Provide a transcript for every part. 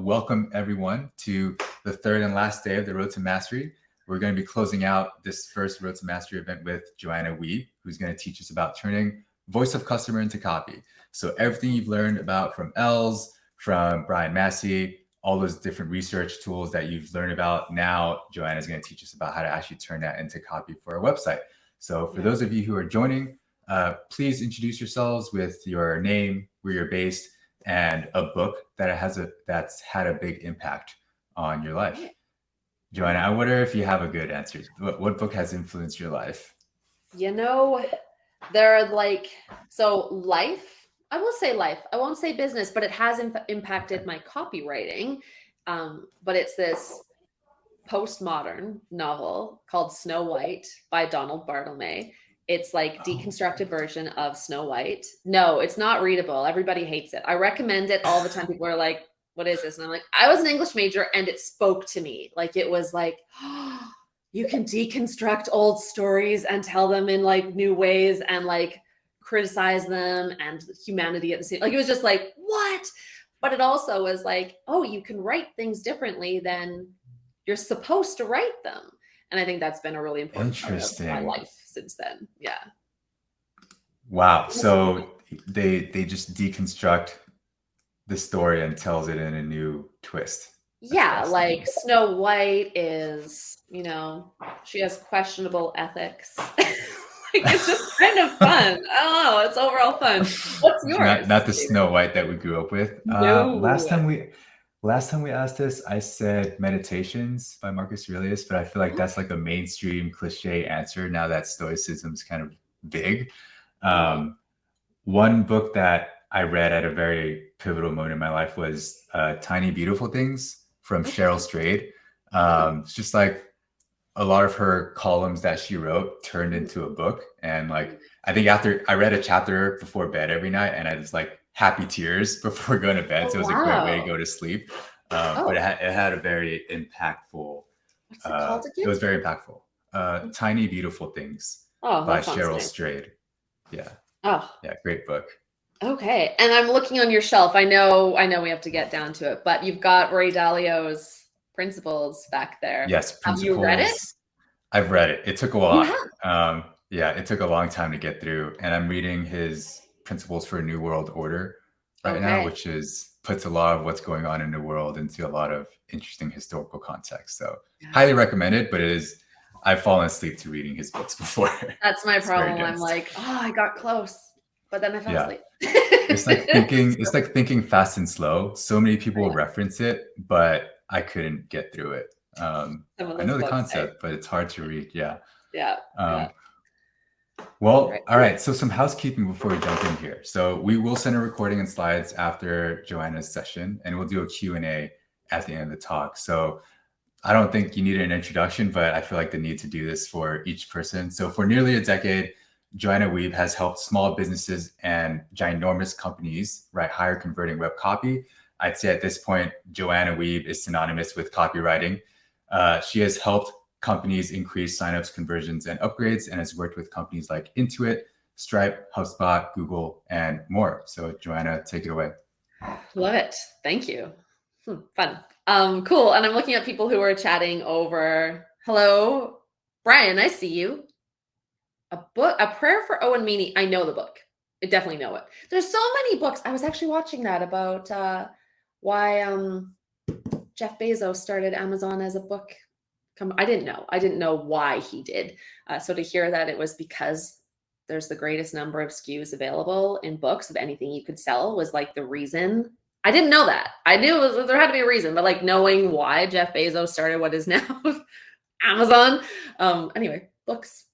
welcome everyone to the third and last day of the Road to Mastery. We're going to be closing out this first Road to Mastery event with Joanna Wiebe, who's going to teach us about turning voice of customer into copy. So everything you've learned about from Els, from Brian Massey, all those different research tools that you've learned about, now Joanna is going to teach us about how to actually turn that into copy for our website. So for those of you who are joining, please introduce yourselves with your name, where you're based, and a book that's had a big impact on your life. Joanna, I wonder if you have a good answer. What book has influenced your life? You know, there are life. I will say life. I won't say business, but it has impacted my copywriting. But it's this postmodern novel called Snow White by Donald Barthelme. It's like deconstructed version of Snow White. No, it's not readable. Everybody hates it. I recommend it all the time. People are like, what is this? And I'm like, I was an English major and it spoke to me. Like, it was like, oh, you can deconstruct old stories and tell them in like new ways and like criticize them and humanity at the same. Like, it was just like, what? But it also was like, oh, you can write things differently than you're supposed to write them. And I think that's been a really important part of my life since then. Yeah. Wow. So they just deconstruct the story and tells it in a new twist. Yeah, like Snow White is, she has questionable ethics. It's just kind of fun. I don't know. It's overall fun. What's yours? Not the Snow White that we grew up with. No. Last time we asked this, I said Meditations by Marcus Aurelius, but I feel like that's like a mainstream cliche answer now that Stoicism's kind of big. One book that I read at a very pivotal moment in my life was Tiny Beautiful Things from Cheryl Strayed. It's just like a lot of her columns that she wrote turned into a book. And like, I think after I read a chapter before bed every night, and I was like happy tears before going to bed. So it was a great way to go to sleep. But it had a very impactful, what's it called again? It was very impactful. Tiny Beautiful Things by Cheryl Strayed. Yeah. Oh, yeah. Great book. Okay. And I'm looking on your shelf. I know we have to get down to it, but you've got Ray Dalio's Principles back there. Yes. Have you read it? I've read it. It took a while. It took a long time to get through. And I'm reading his Principles for a New World Order right now, which puts a lot of what's going on in the world into a lot of interesting historical context. So highly recommend it, but I've fallen asleep to reading his books before. That's my problem. I'm like, I got close, but then I fell asleep. It's like thinking fast and slow. So many people reference it, but I couldn't get through it. I know the concept, but it's hard to read. Yeah. Well, all right. So some housekeeping before we jump in here. So we will send a recording and slides after Joanna's session, and we'll do a Q&A at the end of the talk. So I don't think you need an introduction, but I feel like the need to do this for each person. So for nearly a decade, Joanna Wiebe has helped small businesses and ginormous companies write higher converting web copy. I'd say at this point, Joanna Wiebe is synonymous with copywriting. She has helped companies increase signups, conversions, and upgrades, and has worked with companies like Intuit, Stripe, HubSpot, Google, and more. So Joanna, take it away. Love it. Thank you. Fun. Cool. And I'm looking at people who are chatting over. Hello, Brian, I see you. A Prayer for Owen Meany. I know the book. I definitely know it. There's so many books. I was actually watching that about why Jeff Bezos started Amazon as a book. I didn't know why he did. So to hear that it was because there's the greatest number of SKUs available in books of anything you could sell was like the reason. I didn't know that. I knew there had to be a reason, but like knowing why Jeff Bezos started what is now Amazon. Anyway, books,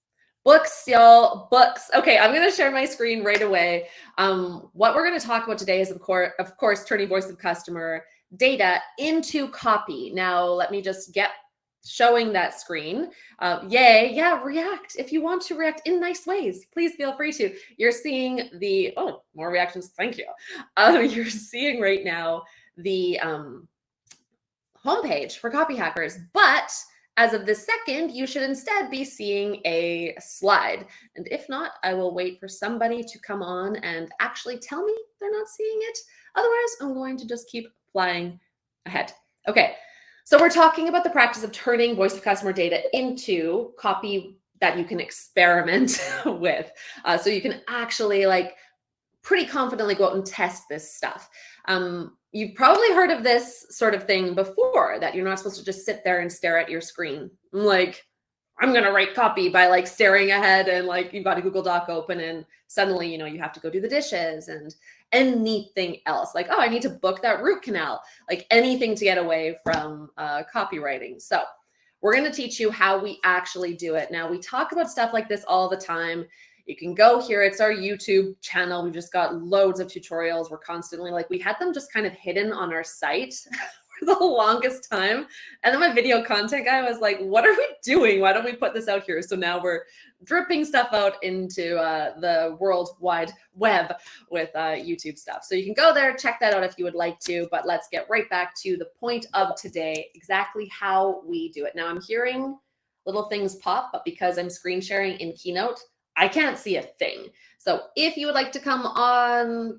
y'all, books. Okay, I'm going to share my screen right away. What we're going to talk about today is, of course, turning voice of customer data into copy. Now, let me just get showing that screen. React. If you want to react in nice ways, please feel free to. You're seeing more reactions. Thank you. You're seeing right now the homepage for Copy Hackers, but as of this second, you should instead be seeing a slide. And if not, I will wait for somebody to come on and actually tell me they're not seeing it. Otherwise, I'm going to just keep flying ahead. Okay. So we're talking about the practice of turning voice of customer data into copy that you can experiment with. So you can actually like pretty confidently go out and test this stuff. You've probably heard of this sort of thing before, that you're not supposed to just sit there and stare at your screen. Like, I'm going to write copy by like staring ahead, and like you've got a Google Doc open and suddenly, you have to go do the dishes and anything else. Like, oh, I need to book that root canal, like anything to get away from copywriting. So we're going to teach you how we actually do it. Now, we talk about stuff like this all the time. You can go here. It's our YouTube channel. We've just got loads of tutorials. We're constantly like, we had them just kind of hidden on our site for the longest time. And then my video content guy was like, what are we doing? Why don't we put this out here? So now we're dripping stuff out into the World Wide Web with YouTube stuff. So you can go there, check that out if you would like to, but let's get right back to the point of today, exactly how we do it. Now I'm hearing little things pop, but because I'm screen sharing in Keynote, I can't see a thing. So if you would like to come on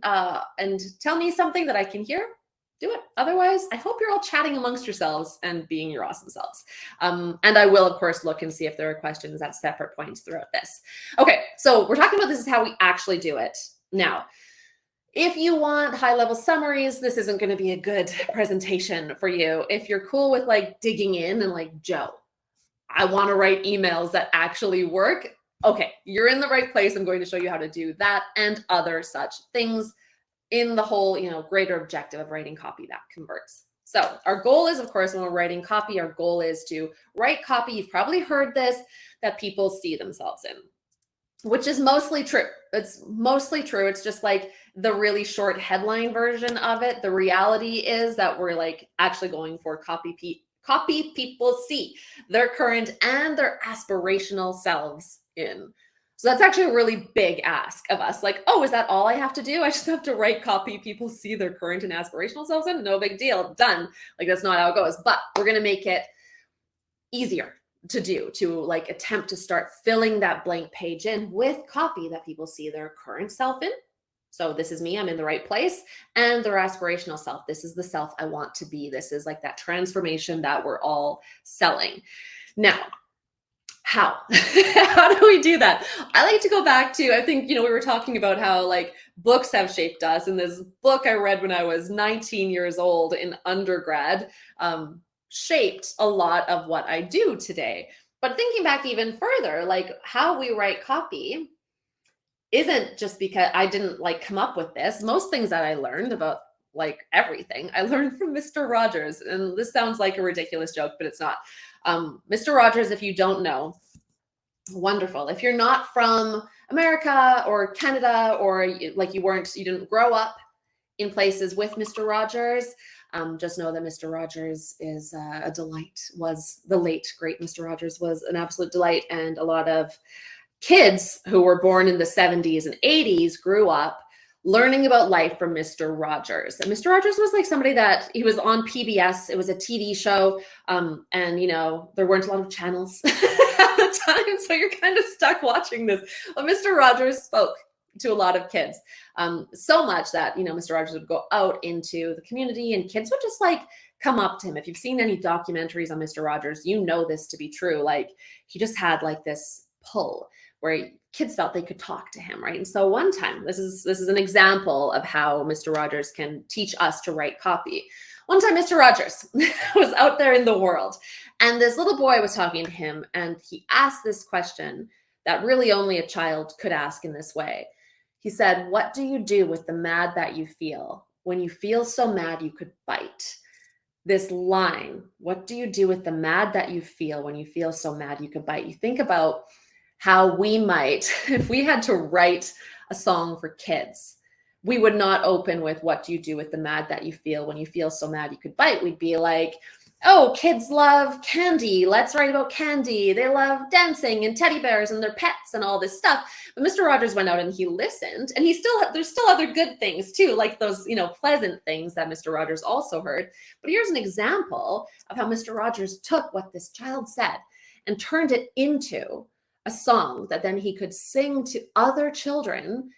and tell me something that I can hear, do it. Otherwise, I hope you're all chatting amongst yourselves and being your awesome selves. And I will, of course, look and see if there are questions at separate points throughout this. Okay, so we're talking about this is how we actually do it. Now, if you want high-level summaries, this isn't going to be a good presentation for you. If you're cool with like digging in and like, Joe, I want to write emails that actually work. Okay, you're in the right place. I'm going to show you how to do that and other such things in the whole, greater objective of writing copy that converts. So our goal is, of course, when we're writing copy, our goal is to write copy. You've probably heard this, that people see themselves in, which is mostly true. It's mostly true. It's just like the really short headline version of it. The reality is that we're like actually going for copy people see their current and their aspirational selves in. So that's actually a really big ask of us. Like, oh, is that all I have to do? I just have to write copy people see their current and aspirational selves in? No big deal, done. Like, that's not how it goes. But we're going to make it easier to do, to like attempt to start filling that blank page in with copy that people see their current self in. So this is me, I'm in the right place, and their aspirational self. This is the self I want to be. This is like that transformation that we're all selling. Now, how? How do we do that? I like to go back to, I think, we were talking about how like books have shaped us. And this book I read when I was 19 years old in undergrad shaped a lot of what I do today. But thinking back even further, like how we write copy isn't just because I didn't like come up with this. Most things that I learned about like everything, I learned from Mr. Rogers. And this sounds like a ridiculous joke, but it's not. Mr. Rogers, if you don't know, wonderful. If you're not from America or Canada, or like you didn't grow up in places with Mr. Rogers, just know that Mr. Rogers is a delight. Was the late great Mr. Rogers was an absolute delight, and a lot of kids who were born in the 70s and 80s grew up learning about life from Mr. Rogers. And Mr. Rogers was like somebody that he was on PBS. It was a TV show. And, there weren't a lot of channels at the time. So you're kind of stuck watching this. But Mr. Rogers spoke to a lot of kids so much that, Mr. Rogers would go out into the community and kids would just like come up to him. If you've seen any documentaries on Mr. Rogers, you know this to be true. Like he just had like this pull where kids felt they could talk to him, right? And so one time, this is an example of how Mr. Rogers can teach us to write copy. One time, Mr. Rogers was out there in the world, and this little boy was talking to him, and he asked this question that really only a child could ask in this way. He said, "What do you do with the mad that you feel? When you feel so mad you could bite." This line, what do you do with the mad that you feel when you feel so mad you could bite? You think about how we might, if we had to write a song for kids, we would not open with, what do you do with the mad that you feel when you feel so mad you could bite? We'd be like, oh, kids love candy. Let's write about candy. They love dancing and teddy bears and their pets and all this stuff. But Mr. Rogers went out and he listened, and there's still other good things too, like those, pleasant things that Mr. Rogers also heard. But here's an example of how Mr. Rogers took what this child said and turned it into a song that then he could sing to other children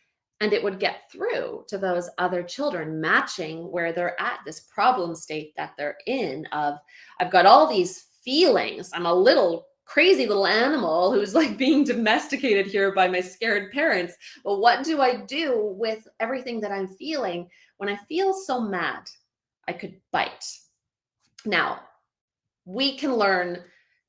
and it would get through to those other children, matching where they're at, this problem state that they're in of, I've got all these feelings. I'm a little crazy little animal who's like being domesticated here by my scared parents. But what do I do with everything that I'm feeling? When I feel so mad, I could bite. Now, we can learn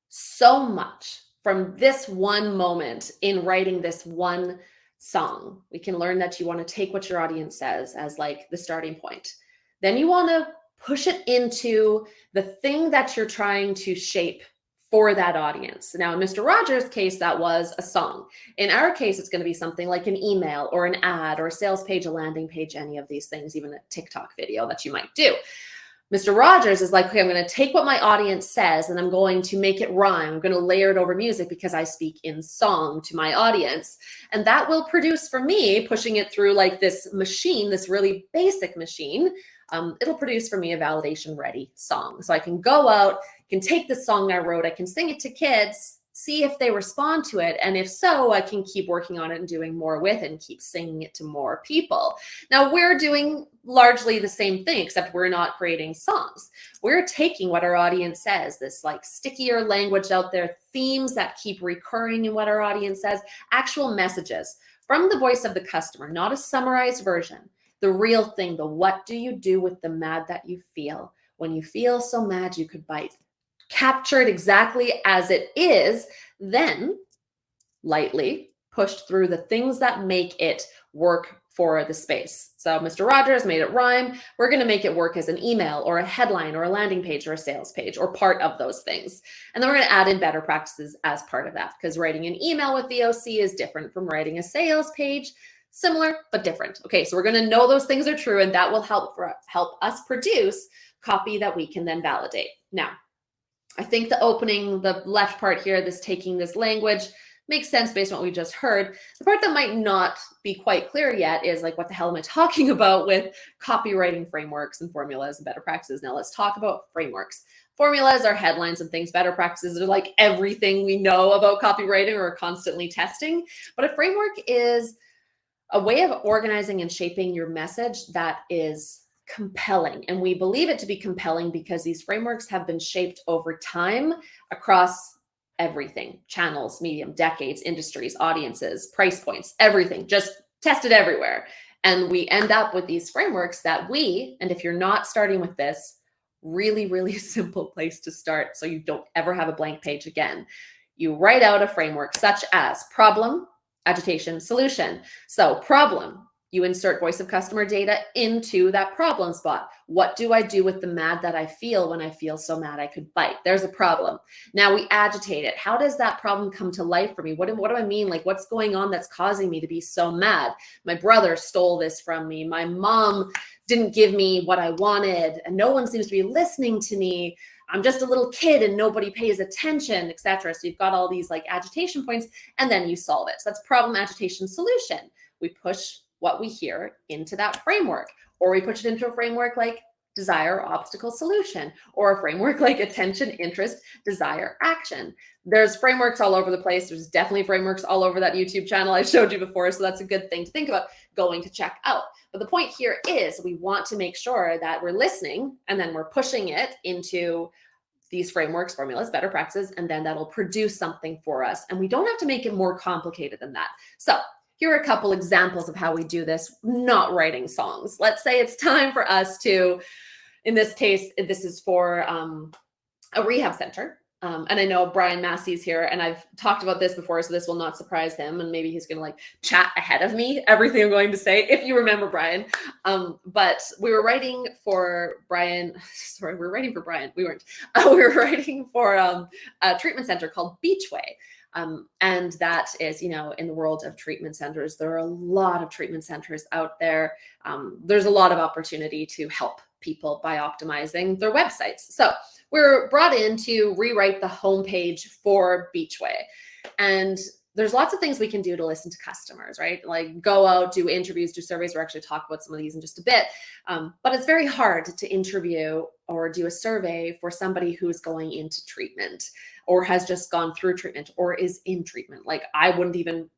so much from this one moment in writing this one song. We can learn that you want to take what your audience says as like the starting point. Then you want to push it into the thing that you're trying to shape for that audience. Now, in Mr. Rogers' case, that was a song. In our case, it's going to be something like an email or an ad or a sales page, a landing page, any of these things, even a TikTok video that you might do. Mr. Rogers is like, okay, I'm going to take what my audience says and I'm going to make it rhyme. I'm going to layer it over music because I speak in song to my audience. And that will produce for me, pushing it through like this machine, this really basic machine, it'll produce for me a validation ready song. So I can go out, can take the song I wrote, I can sing it to kids, see if they respond to it. And if so, I can keep working on it and doing more with it and keep singing it to more people. Now we're doing largely the same thing, except we're not creating songs. We're taking what our audience says, this like stickier language out there, themes that keep recurring in what our audience says, actual messages from the voice of the customer, not a summarized version, the real thing, the what do you do with the mad that you feel? When you feel so mad, you could bite. Capture it exactly as it is, then lightly pushed through the things that make it work for the space. So Mr. Rogers made it rhyme. We're going to make it work as an email or a headline or a landing page or a sales page or part of those things. And then we're going to add in better practices as part of that, because writing an email with VOC is different from writing a sales page. Similar, but different. Okay, so we're going to know those things are true, and that will help us produce copy that we can then validate. Now, I think the opening, the left part here, this taking this language, makes sense based on what we just heard. The part that might not be quite clear yet is like, what the hell am I talking about with copywriting frameworks and formulas and better practices? Now let's talk about frameworks. Formulas are headlines and things. Better practices are like everything we know about copywriting or constantly testing. But a framework is a way of organizing and shaping your message that is compelling. And we believe it to be compelling because these frameworks have been shaped over time across everything, channels, medium, decades, industries, audiences, price points, everything, just tested everywhere. And we end up with these frameworks that and if you're not starting with this, really, really simple place to start so you don't ever have a blank page again. You write out a framework such as problem, agitation, solution. So problem, you insert voice of customer data into that problem spot. What do I do with the mad that I feel when I feel so mad I could bite? There's a problem. Now we agitate it. How does that problem come to life for me? What do I mean? Like, what's going on that's causing me to be so mad? My brother stole this from me. My mom didn't give me what I wanted, and no one seems to be listening to me. I'm just a little kid and nobody pays attention, etc. So you've got all these like agitation points, and then you solve it. So that's problem, agitation, solution. We push what we hear into that framework, or we push it into a framework like desire, obstacle, solution, or a framework like attention, interest, desire, action. There's frameworks all over the place. There's definitely frameworks all over that YouTube channel I showed you before. So that's a good thing to think about going to check out. But the point here is we want to make sure that we're listening and then we're pushing it into these frameworks, formulas, better practices, and then that'll produce something for us. And we don't have to make it more complicated than that. So here are a couple examples of how we do this, not writing songs. Let's say it's time for us to, in this case, this is for a rehab center. And I know Brian Massey's here, and I've talked about this before, so this will not surprise him. And maybe he's going to like chat ahead of me, everything I'm going to say, if you remember Brian. But we were writing for Brian. Sorry, we were writing for Brian. We weren't. We were writing for a treatment center called Beachway. And that is, in the world of treatment centers, there are a lot of treatment centers out there. There's a lot of opportunity to help people by optimizing their websites. So we're brought in to rewrite the homepage for Beachway. And there's lots of things we can do to listen to customers, right? Like go out, do interviews, do surveys. We'll actually talk about some of these in just a bit. But it's very hard to interview or do a survey for somebody who's going into treatment or has just gone through treatment or is in treatment. Like I wouldn't even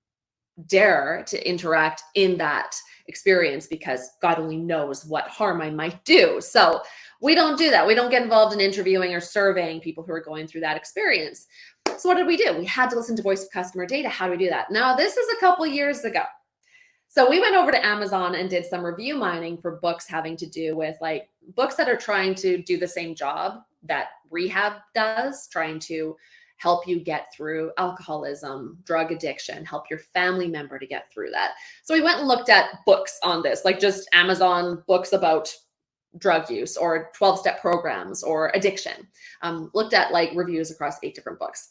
dare to interact in that experience, because God only knows what harm I might do. So we don't do that. We don't get involved in interviewing or surveying people who are going through that experience. So what did we do? We had to listen to voice of customer data. How do we do that? Now, this is a couple years ago. So we went over to Amazon and did some review mining for books having to do with like books that are trying to do the same job that rehab does, trying to help you get through alcoholism, drug addiction, help your family member to get through that. So we went and looked at books on this, like just Amazon books about drug use or 12-step programs or addiction. Looked at like reviews across 8 different books.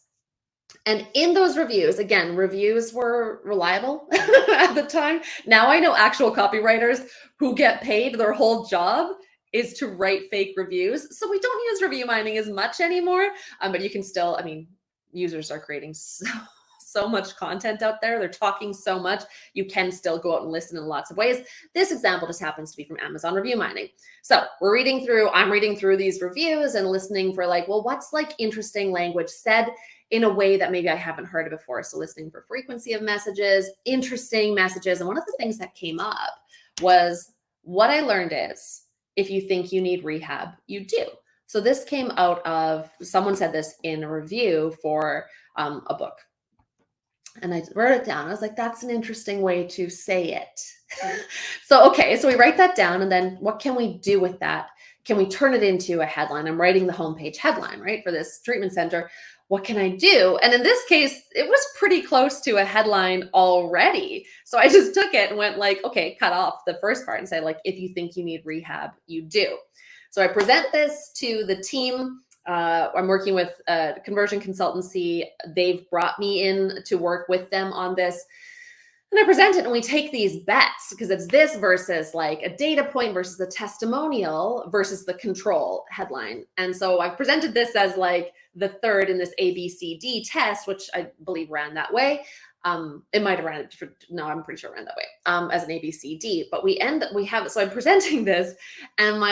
And in those reviews, again, reviews were reliable at the time. Now I know actual copywriters who get paid, their whole job is to write fake reviews. So we don't use review mining as much anymore, but you can still, I mean, users are creating so much content out there. They're talking so much. You can still go out and listen in lots of ways. This example just happens to be from Amazon review mining. So I'm reading through these reviews and listening for like, well, what's like interesting language said in a way that maybe I haven't heard it before. So listening for frequency of messages, interesting messages. And one of the things that came up was, what I learned is, if you think you need rehab, you do. So this came out of, someone said this in a review for a book. And I wrote it down. I was like, that's an interesting way to say it. So we write that down. And then what can we do with that? Can we turn it into a headline? I'm writing the homepage headline, right, for this treatment center. What can I do? And in this case, it was pretty close to a headline already. So I just took it and went like, okay, cut off the first part and say like, if you think you need rehab, you do. So I present this to the team. I'm working with a conversion consultancy. They've brought me in to work with them on this. And I present it and we take these bets, because it's this versus like a data point versus a testimonial versus the control headline. And so I've presented this as like the third in this ABCD test, which I believe ran that way. It might have ran, no, I'm pretty sure it ran that way, as an ABCD, but so I'm presenting this and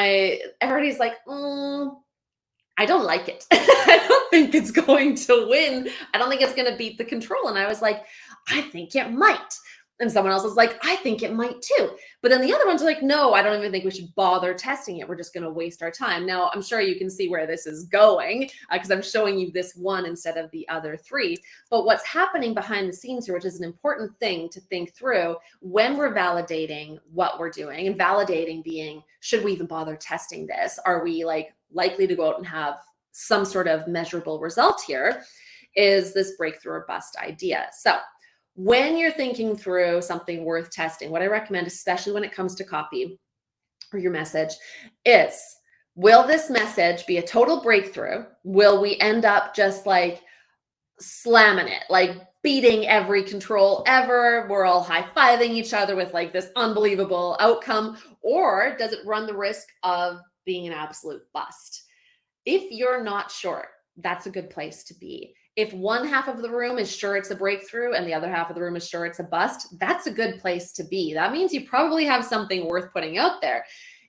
everybody's like, I don't like it. I don't think it's going to win. I don't think it's going to beat the control. And I was like, I think it might. And someone else was like, I think it might too. But then the other ones are like, no, I don't even think we should bother testing it. We're just going to waste our time. Now, I'm sure you can see where this is going, because I'm showing you this one instead of the other 3. But what's happening behind the scenes here, which is an important thing to think through when we're validating what we're doing, and validating being, should we even bother testing this? Are we like likely to go out and have some sort of measurable result here, is this breakthrough or bust idea. So when you're thinking through something worth testing, what I recommend, especially when it comes to copy or your message, is, will this message be a total breakthrough? Will we end up just like slamming it, like beating every control ever? We're all high-fiving each other with like this unbelievable outcome. Or does it run the risk of being an absolute bust? If you're not sure, that's a good place to be. If one half of the room is sure it's a breakthrough and the other half of the room is sure it's a bust, that's a good place to be. That means you probably have something worth putting out there.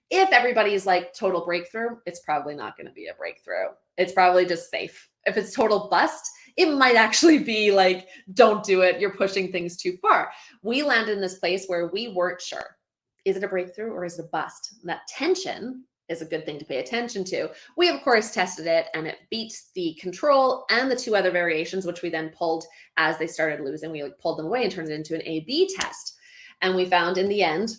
If everybody's like total breakthrough, it's probably not going to be a breakthrough. It's probably just safe. If it's total bust, it might actually be like, don't do it. You're pushing things too far. We landed in this place where we weren't sure. Is it a breakthrough or is it a bust? And that tension is a good thing to pay attention to. We, of course, tested it and it beat the control and the 2 other variations, which we then pulled as they started losing. We like pulled them away and turned it into an A/B test. And we found in the end,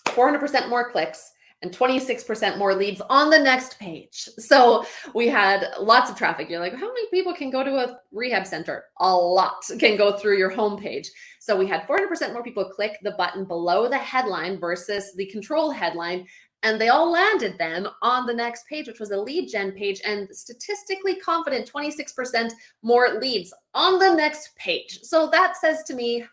400% more clicks and 26% more leads on the next page. So we had lots of traffic. You're like, how many people can go to a rehab center? A lot can go through your homepage. So we had 400% more people click the button below the headline versus the control headline. And they all landed then on the next page, which was a lead gen page, and statistically confident 26% more leads on the next page. So that says to me,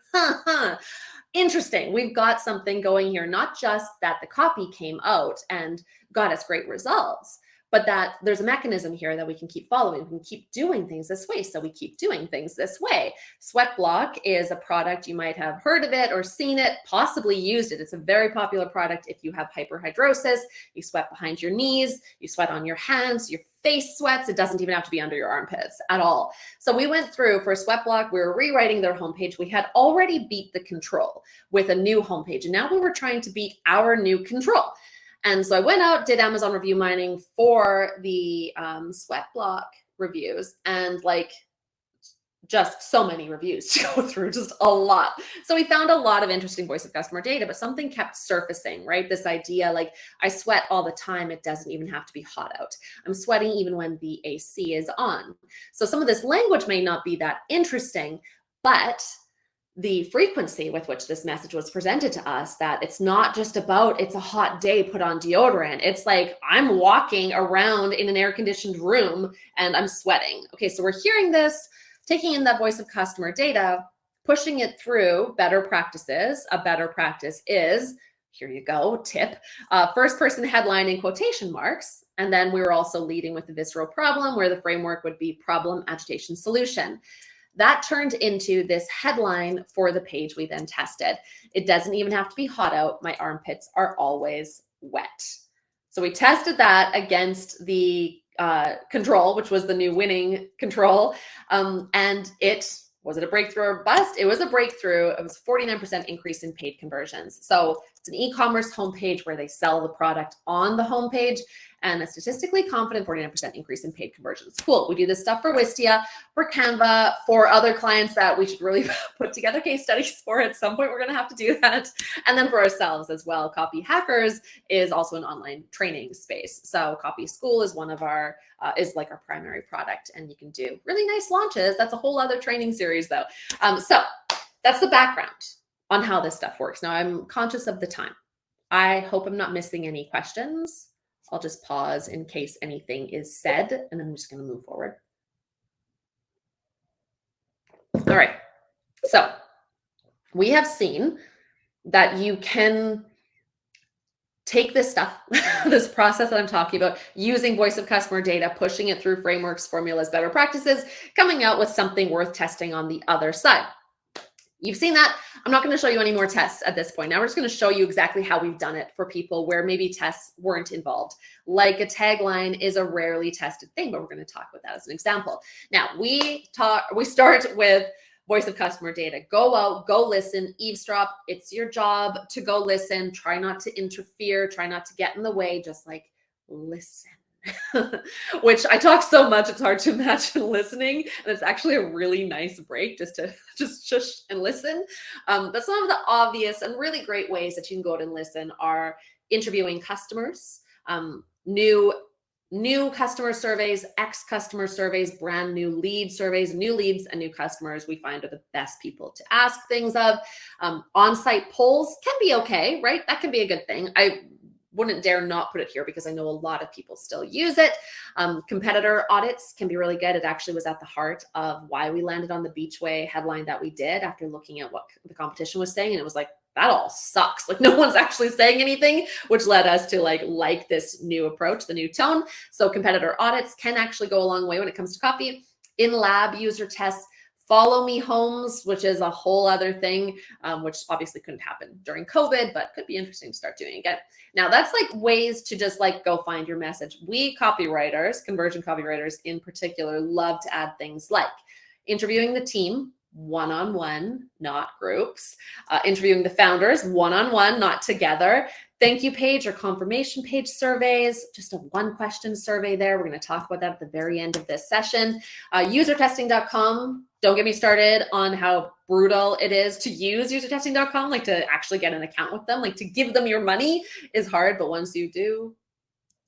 interesting. We've got something going here, not just that the copy came out and got us great results, but that there's a mechanism here that we can keep following. We can keep doing things this way. So we keep doing things this way. Sweat Block is a product. You might have heard of it or seen it, possibly used it. It's a very popular product if you have hyperhidrosis, you sweat behind your knees, you sweat on your hands, your face sweats. It doesn't even have to be under your armpits at all. So we went through for Sweat Block, we were rewriting their homepage. We had already beat the control with a new homepage. And now we were trying to beat our new control. And so I went out, did Amazon review mining for the Sweat Block reviews, and like just so many reviews to go through, just a lot. So we found a lot of interesting voice of customer data, but something kept surfacing, right? This idea, like, I sweat all the time. It doesn't even have to be hot out. I'm sweating even when the AC is on. So some of this language may not be that interesting, but the frequency with which this message was presented to us, that it's not just about, it's a hot day, put on deodorant. It's like, I'm walking around in an air-conditioned room and I'm sweating. Okay, so we're hearing this, taking in that voice of customer data, pushing it through better practices. A better practice is, here you go, tip, first person headline in quotation marks. And then we were also leading with the visceral problem, where the framework would be problem, agitation, solution. That turned into this headline for the page we then tested. It doesn't even have to be hot out. My armpits are always wet. So we tested that against the control, which was the new winning control. And was it a breakthrough or bust? It was a breakthrough. It was 49% increase in paid conversions. So it's an e-commerce homepage where they sell the product on the homepage, and a statistically confident 49% increase in paid conversions. Cool. We do this stuff for Wistia, for Canva, for other clients that we should really put together case studies for. At some point, we're going to have to do that. And then for ourselves as well. Copy Hackers is also an online training space. So Copy School is one of our, is like our primary product, and you can do really nice launches. That's a whole other training series though. So that's the background on how this stuff works. Now I'm conscious of the time. I hope I'm not missing any questions. I'll just pause in case anything is said, and I'm just going to move forward. All right. So we have seen that you can take this stuff, this process that I'm talking about, using voice of customer data, pushing it through frameworks, formulas, better practices, coming out with something worth testing on the other side. You've seen that. I'm not going to show you any more tests at this point. Now we're just going to show you exactly how we've done it for people where maybe tests weren't involved. Like a tagline is a rarely tested thing, but we're going to talk about that as an example. Now we start with voice of customer data. Go out, go listen, eavesdrop. It's your job to go listen. Try not to interfere. Try not to get in the way. Just like listen. Which I talk so much, it's hard to imagine listening. And it's actually a really nice break just to just shush and listen. But some of the obvious and really great ways that you can go out and listen are interviewing customers, new customer surveys, ex-customer surveys, brand new lead surveys. New leads and new customers we find are the best people to ask things of. On-site polls can be okay, right? That can be a good thing. I wouldn't dare not put it here because I know a lot of people still use it. Competitor audits can be really good. It actually was at the heart of why we landed on the Beachway headline that we did after looking at what the competition was saying. And it was like, that all sucks. Like no one's actually saying anything, which led us to like this new approach, the new tone. So competitor audits can actually go a long way when it comes to copy. In-lab user tests, follow me homes, which is a whole other thing, which obviously couldn't happen during COVID, but could be interesting to start doing again. Now that's like ways to just like go find your message. We copywriters, conversion copywriters in particular, love to add things like interviewing the team, one-on-one, not groups, interviewing the founders, one-on-one, not together, thank you page or confirmation page surveys, just a one question survey there. We're going to talk about that at the very end of this session. Usertesting.com. Don't get me started on how brutal it is to use usertesting.com, like to actually get an account with them, like to give them your money is hard, but once you do,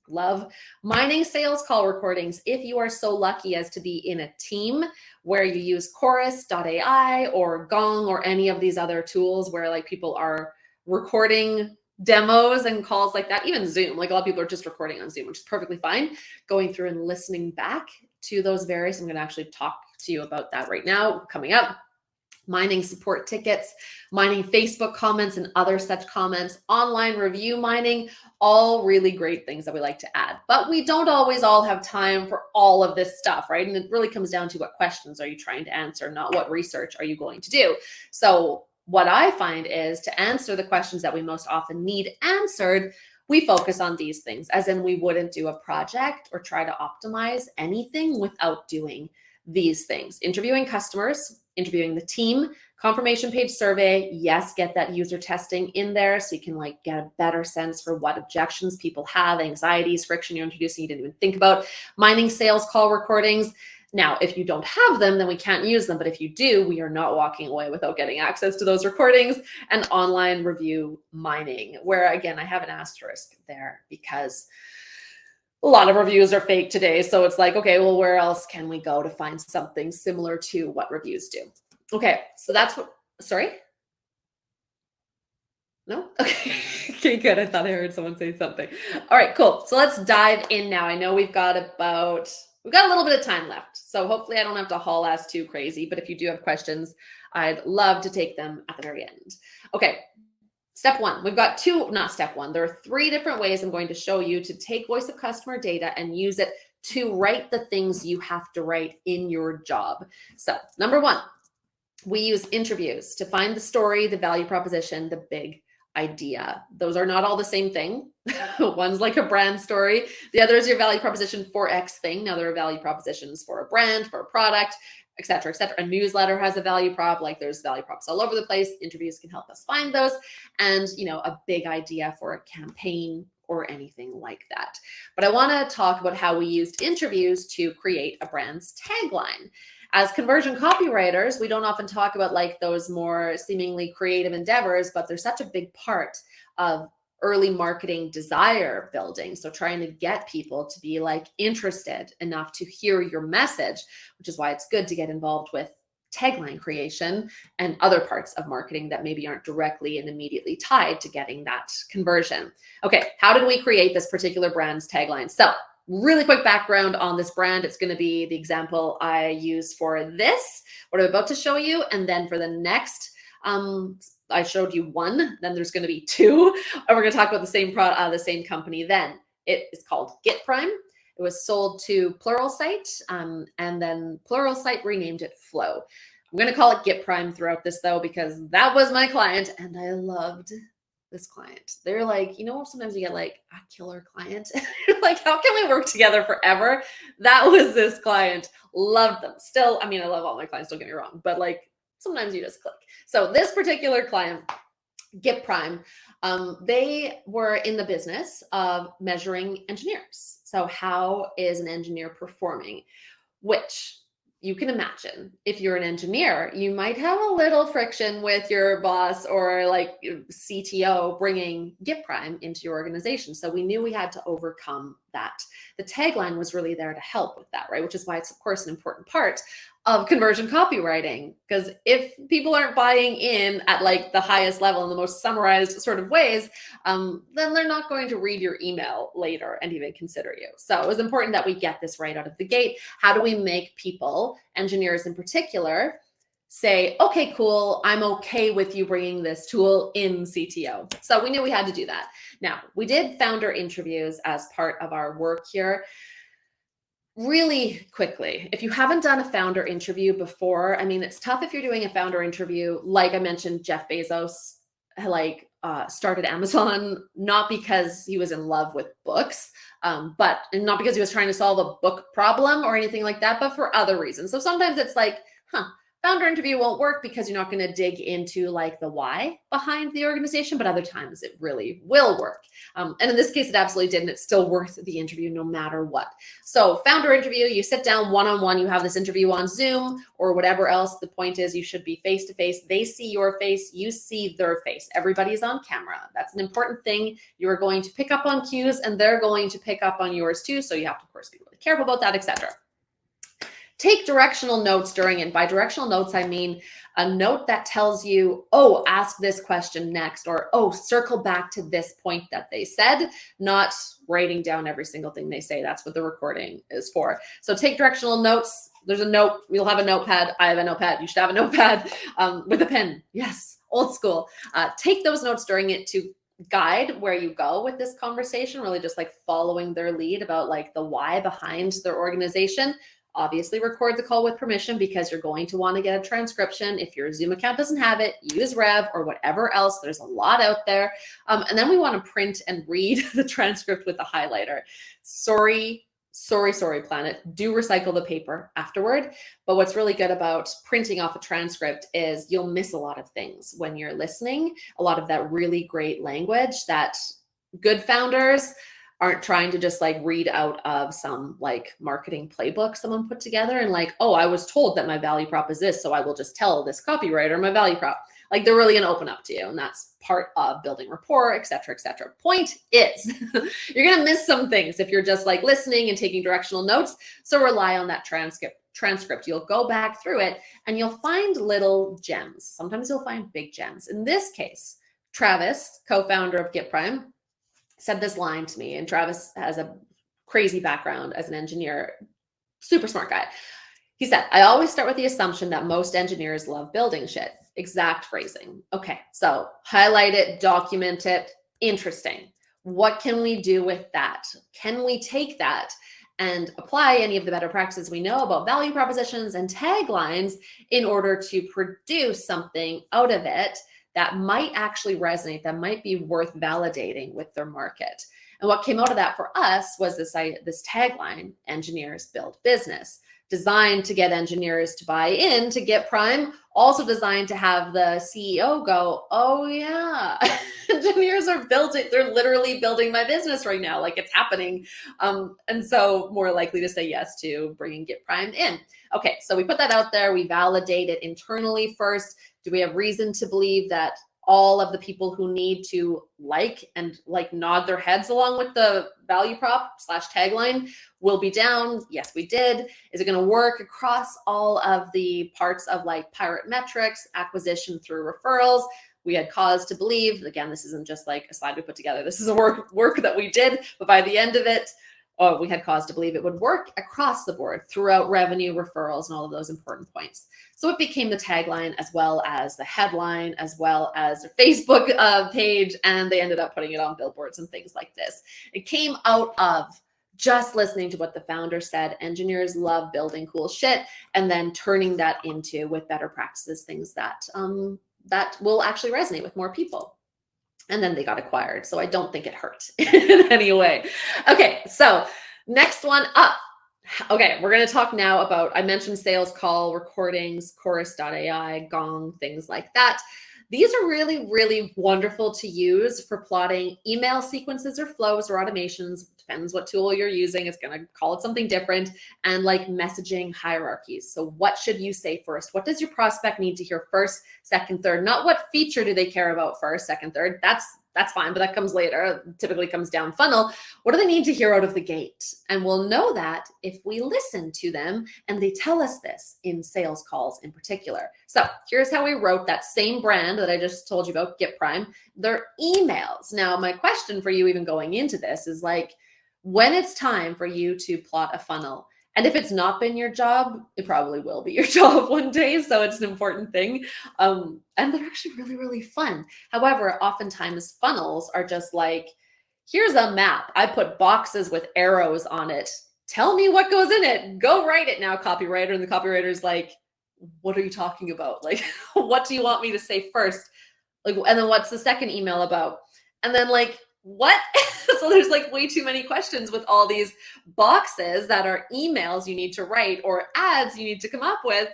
love. Mining sales call recordings. If you are so lucky as to be in a team where you use chorus.ai or Gong or any of these other tools where like people are recording demos and calls like that, even Zoom, like a lot of people are just recording on Zoom, which is perfectly fine. Going through and listening back to those various, I'm going to actually talk to you about that right now coming up. mining support tickets, mining Facebook comments and other such comments, online review mining, all really great things that we like to add. But we don't always all have time for all of this stuff, right? And it really comes down to what questions are you trying to answer, not what research are you going to do. So what I find is to answer the questions that we most often need answered, we focus on these things, as in we wouldn't do a project or try to optimize anything without doing these things. Interviewing customers, interviewing the team, confirmation page survey. Yes, get that user testing in there so you can like get a better sense for what objections people have, anxieties, friction you're introducing you didn't even think about. Mining sales call recordings. Now, if you don't have them, then we can't use them. But if you do, we are not walking away without getting access to those recordings. And online review mining, where again, I have an asterisk there because a lot of reviews are fake today. So it's like, okay, well, where else can we go to find something similar to what reviews do? Okay, so that's what, sorry? No? Okay. Okay, good. I thought I heard someone say something. All right, cool. So let's dive in now. I know we've got a little bit of time left. So hopefully I don't have to haul ass too crazy, but if you do have questions, I'd love to take them at the very end. Okay. Step one, we've got there are 3 different ways I'm going to show you to take voice of customer data and use it to write the things you have to write in your job. So number 1, we use interviews to find the story, the value proposition, the big idea. Those are not all the same thing. One's like a brand story. The other is your value proposition for X thing. Now there are value propositions for a brand, for a product, et cetera, et cetera. A newsletter has a value prop, like there's value props all over the place. Interviews can help us find those. And, a big idea for a campaign or anything like that. But I want to talk about how we used interviews to create a brand's tagline. As conversion copywriters, we don't often talk about like those more seemingly creative endeavors, but they're such a big part of early marketing desire building. So trying to get people to be like interested enough to hear your message, which is why it's good to get involved with tagline creation and other parts of marketing that maybe aren't directly and immediately tied to getting that conversion. Okay, how did we create this particular brand's tagline? So really quick background on this brand. It's going to be the example I use for this, what I'm about to show you. And then for the next, I showed you 1, then there's going to be 2, and we're going to talk about the same product, the same company. Then it is called GetPrime. It was sold to Pluralsight, and then Pluralsight renamed it Flow. I'm going to call it GetPrime throughout this though, because that was my client and I loved this client. They're like, sometimes you get like a killer client. You're like, how can we work together forever? That was this client. Loved them. Still, I love all my clients, don't get me wrong, but like sometimes you just click. So this particular client, GetPrime, they were in the business of measuring engineers. So how is an engineer performing? Which you can imagine if you're an engineer, you might have a little friction with your boss or like CTO bringing GetPrime into your organization. So we knew we had to overcome that. The tagline was really there to help with that, right? Which is why it's, of course, an important part of conversion copywriting, because if people aren't buying in at like the highest level in the most summarized sort of ways, then they're not going to read your email later and even consider you. So it was important that we get this right out of the gate. How do we make people, engineers in particular, say, okay, cool, I'm okay with you bringing this tool in CTO? So we knew we had to do that. Now, we did founder interviews as part of our work here. Really quickly, if you haven't done a founder interview before, it's tough if you're doing a founder interview. Like I mentioned, Jeff Bezos started Amazon, not because he was in love with books, and not because he was trying to solve a book problem or anything like that, but for other reasons. So sometimes it's like, founder interview won't work because you're not going to dig into like the why behind the organization, but other times it really will work. And in this case, it absolutely did, and it's still worth the interview no matter what. So founder interview, you sit down one-on-one, you have this interview on Zoom or whatever else. The point is you should be face-to-face. They see your face, you see their face. Everybody's on camera. That's an important thing. You are going to pick up on cues and they're going to pick up on yours too. So you have to, of course, be really careful about that, etc. Take directional notes during it. By directional notes, I mean a note that tells you, oh, ask this question next, or, oh, circle back to this point that they said, not writing down every single thing they say. That's what the recording is for. So take directional notes. There's a note. We'll have a notepad. I have a notepad. You should have a notepad with a pen. Yes, old school. Take those notes during it to guide where you go with this conversation, really just like following their lead about like the why behind their organization. Obviously record the call with permission because you're going to want to get a transcription. If your Zoom account doesn't have it, use Rev or whatever else. There's a lot out there. And then we want to print and read the transcript with the highlighter. Sorry, Planet. Do recycle the paper afterward. But what's really good about printing off a transcript is you'll miss a lot of things when you're listening. A lot of that really great language that good founders aren't trying to just like read out of some like marketing playbook someone put together and like, oh, I was told that my value prop is this, so I will just tell this copywriter my value prop. Like they're really going to open up to you, and that's part of building rapport, et cetera, et cetera. Point is, you're going to miss some things if you're just like listening and taking directional notes. So rely on that transcript. You'll go back through it and you'll find little gems. Sometimes you'll find big gems. In this case, Travis, co-founder of GitPrime, said this line to me, and Travis has a crazy background as an engineer, super smart guy. He said, I always start with the assumption that most engineers love building shit. Exact phrasing. Okay, so highlight it, document it. Interesting. What can we do with that? Can we take that and apply any of the better practices we know about value propositions and taglines in order to produce something out of it that might actually resonate, that might be worth validating with their market? And what came out of that for us was this tagline, engineers build business, designed to get engineers to buy in to GitPrime, also designed to have the CEO go, oh yeah, engineers are building, they're literally building my business right now, like it's happening. And so more likely to say yes to bringing GitPrime in. Okay, so we put that out there, we validate it internally first. Do we have reason to believe that all of the people who need to like nod their heads along with the value prop / tagline will be down? Yes, we did. Is it going to work across all of the parts of like pirate metrics, acquisition through referrals? We had cause to believe. Again, this isn't just like a slide we put together. This is a work that we did, but by the end of it, we had cause to believe it would work across the board throughout revenue, referrals, and all of those important points. So it became the tagline as well as the headline, as well as the Facebook page, and they ended up putting it on billboards and things like this. It came out of just listening to what the founder said. Engineers love building cool shit, and then turning that into, with better practices, things that that will actually resonate with more people. And then they got acquired. So I don't think it hurt in any way. Okay, so next one up. Okay, we're going to talk now about, I mentioned sales call recordings, chorus.ai, Gong, things like that. These are really, really wonderful to use for plotting email sequences or flows or automations. Depends what tool you're using. It's going to call it something different. And like messaging hierarchies. So what should you say first? What does your prospect need to hear first, second, third? Not what feature do they care about first, second, third. That's fine, but that comes later. It typically comes down funnel. What do they need to hear out of the gate? And we'll know that if we listen to them and they tell us this in sales calls in particular. So here's how we wrote that same brand that I just told you about, GitPrime, their emails. Now, my question for you even going into this is like, when it's time for you to plot a funnel, and if it's not been your job, it probably will be your job one day. So it's an important thing. And they're actually really, really fun. However, oftentimes funnels are just like, here's a map. I put boxes with arrows on it. Tell me what goes in it. Go write it now, copywriter. And the copywriter's like, what are you talking about? Like, what do you want me to say first? Like, and then what's the second email about? And then like, what? So there's like way too many questions with all these boxes that are emails you need to write or ads you need to come up with.